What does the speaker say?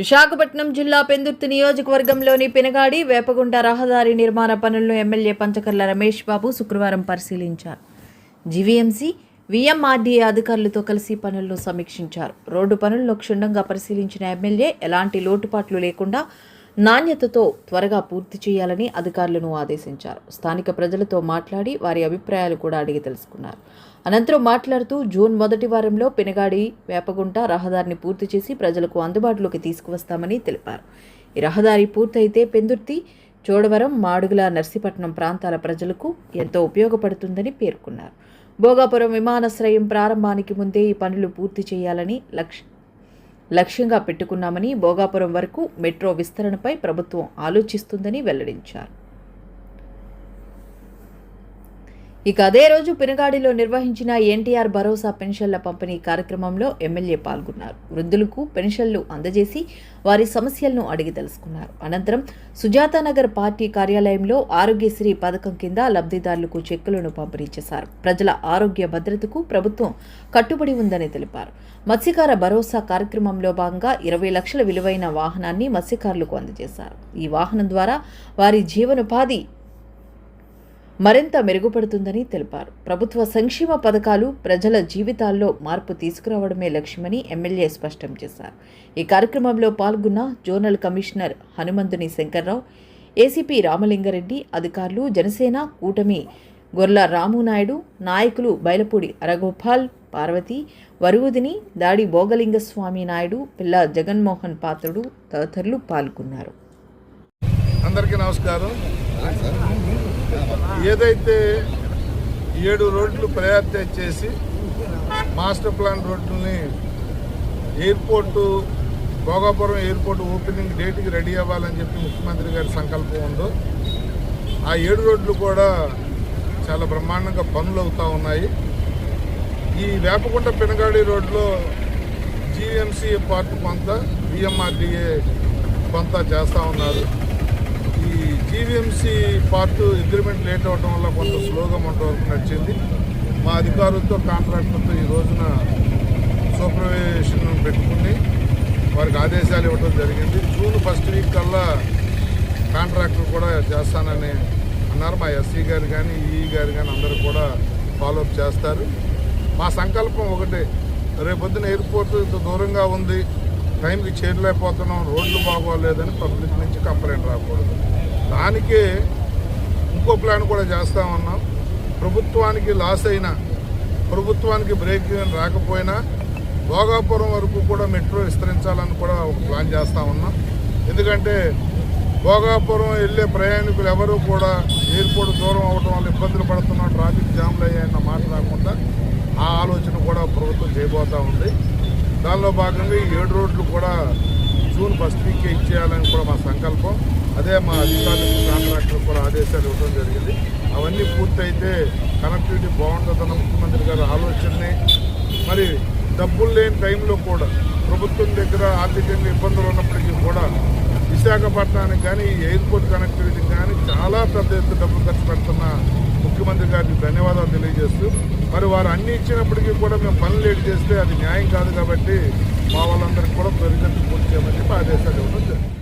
విశాఖపట్నం జిల్లా పెందుర్తి నియోజకవర్గంలోని పినగాడి వేపగుంట రహదారి నిర్మాణ పనులను ఎమ్మెల్యే పంచకర్ల రమేష్ బాబు శుక్రవారం పరిశీలించారు. జీవీఎంసీ, వీఎంఆర్డీఏ అధికారులతో కలిసి పనులను సమీక్షించారు. రోడ్డు పనులను క్షుణ్ణంగా పరిశీలించిన ఎమ్మెల్యే ఎలాంటి లోటుపాట్లు లేకుండా నాణ్యతతో త్వరగా పూర్తి చేయాలని అధికారులను ఆదేశించారు. స్థానిక ప్రజలతో మాట్లాడి వారి అభిప్రాయాలు కూడా అడిగి తెలుసుకున్నారు. అనంతరం మాట్లాడుతూ జూన్ మొదటి వారంలో పినగాడి వేపగుంట రహదారిని పూర్తి చేసి ప్రజలకు అందుబాటులోకి తీసుకువస్తామని తెలిపారు. ఈ రహదారి పూర్తయితే పెందుర్తి, చోడవరం, మాడుగుల, నర్సీపట్నం ప్రాంతాల ప్రజలకు ఎంతో ఉపయోగపడుతుందని పేర్కొన్నారు. భోగాపురం విమానాశ్రయం ప్రారంభానికి ముందే ఈ పనులు పూర్తి చేయాలని లక్ష్యంగా పెట్టుకున్నామని, భోగాపురం వరకు మెట్రో విస్తరణపై ప్రభుత్వం ఆలోచిస్తుందని వెల్లడించారు. ఇక అదే రోజు పినగాడిలో నిర్వహించిన ఎన్టీఆర్ భరోసా పెన్షన్ల పంపిణీ కార్యక్రమంలో ఎమ్మెల్యే పాల్గొన్నారు. వృద్ధులకు పెన్షన్లు అందజేసి వారి సమస్యలను అడిగి తెలుసుకున్నారు. అనంతరం సుజాతానగర్ పార్టీ కార్యాలయంలో ఆరోగ్యశ్రీ పథకం కింద లబ్ధిదారులకు చెక్కులను పంపిణీ చేశారు. ప్రజల ఆరోగ్య భద్రతకు ప్రభుత్వం కట్టుబడి ఉందని తెలిపారు. మత్స్యకార భరోసా కార్యక్రమంలో భాగంగా 20 లక్షల విలువైన వాహనాన్ని మత్స్యకారులకు అందజేశారు. ఈ వాహనం ద్వారా వారి జీవనోపాధి మరింత మెరుగుపడుతుందని తెలిపారు. ప్రభుత్వ సంక్షేమ పథకాలు ప్రజల జీవితాల్లో మార్పు తీసుకురావడమే లక్ష్యమని ఎమ్మెల్యే స్పష్టం చేశారు. ఈ కార్యక్రమంలో పాల్గొన్న జోనల్ కమిషనర్ హనుమంతుని శంకర్రావు, ఏసీపీ రామలింగారెడ్డి, అధికారులు, జనసేన కూటమి గొర్ల రామునాయుడు, నాయకులు బైలపూడి అరగోపాల్, పార్వతి, వరువుదిని, దాడి భోగలింగస్వామి నాయుడు, పిల్ల జగన్మోహన్ పాత్రుడు తదితరులు పాల్గొన్నారు. అందరికీ నమస్కారం. ఏదైతే 7 రోడ్లు ప్రయారిటైజ్ చేసి మాస్టర్ ప్లాన్ రోడ్లని ఎయిర్పోర్టు, భోగాపురం ఎయిర్పోర్టు ఓపెనింగ్ డేట్కి రెడీ అవ్వాలని చెప్పి ముఖ్యమంత్రి గారి సంకల్పం ఉందో ఆ 7 రోడ్లు కూడా చాలా బ్రహ్మాండంగా పనులు అవుతూ ఉన్నాయి. ఈ వేపగుంట పినగాడి రోడ్లో జీఎంసీ పార్ట్ కొంత, వీఎంఆర్డీఏ కొంత చేస్తూ ఉన్నారు. ఈ జీవీఎంసీ పార్ట్ అగ్రిమెంట్ లేట్ అవ్వడం వల్ల కొంత స్లోగా మొంట వరకు నడిచింది. మా అధికారులతో, కాంట్రాక్టర్తో ఈ రోజున సూపర్విజన్ పెట్టుకుని వారికి ఆదేశాలు ఇవ్వడం జరిగింది. జూన్ ఫస్ట్ వీక్ కల్లా కాంట్రాక్టర్ కూడా చేస్తానని అన్నారు. మా ఎస్సీ గారు కానీ, ఈఈ గారు కానీ అందరూ కూడా ఫాలోఅప్ చేస్తారు. మా సంకల్పం ఒకటే, రేపొద్దున ఎయిర్పోర్ట్ ఇంత దూరంగా ఉంది, టైంకి చేరలేకపోతున్నాం, రోడ్లు బాగోలేదని పబ్లిక్ నుంచి కంప్లైంట్ రాకూడదు. దానికే ఇంకో ప్లాన్ కూడా చేస్తూ ఉన్నాం. ప్రభుత్వానికి లాస్ అయినా, ప్రభుత్వానికి బ్రేక్ రాకపోయినా భోగాపురం వరకు కూడా మెట్రో విస్తరించాలని కూడా ఒక ప్లాన్ చేస్తూ ఉన్నాం. ఎందుకంటే భోగాపురం వెళ్ళే ప్రయాణికులు ఎవరు కూడా ఎయిర్పోర్ట్ దూరం అవడం వల్ల ఇబ్బందులు పడుతున్నాం, ట్రాఫిక్ జామ్లు అయ్యాయన్న మాట రాకుండా ఆ ఆలోచన కూడా ప్రభుత్వం చేయబోతూ ఉంది. దానిలో భాగంగా ఈ 7 రోడ్లు కూడా జూన్ ఫస్ట్ వీకే ఇచ్చేయాలని కూడా మా సంకల్పం. అదే మా అధికారులకు, కాంట్రాక్టర్ కూడా ఆదేశాలు ఇవ్వడం జరిగింది. అవన్నీ పూర్తయితే కనెక్టివిటీ బాగుంటుందన్న ముఖ్యమంత్రి గారి ఆలోచనని, మరి డబ్బులు లేని టైంలో కూడా ప్రభుత్వం దగ్గర ఆర్థికంగా ఇబ్బందులు ఉన్నప్పటికీ కూడా విశాఖపట్నానికి కానీ, ఈ ఎయిర్పోర్ట్ కనెక్టివిటీకి కానీ చాలా పెద్ద ఎత్తున డబ్బులు ఖర్చు పెడుతున్న ముఖ్యమంత్రి గారికి ధన్యవాదాలు తెలియజేస్తూ, మరి వారు అన్ని ఇచ్చినప్పటికీ కూడా మేము పనులు లేట్ చేస్తే అది న్యాయం కాదు కాబట్టి మా వాళ్ళందరికీ కూడా త్వరితగతిన పూర్తి చేయమని చెప్పి ఆదేశాలు ఇవ్వడం జరిగింది.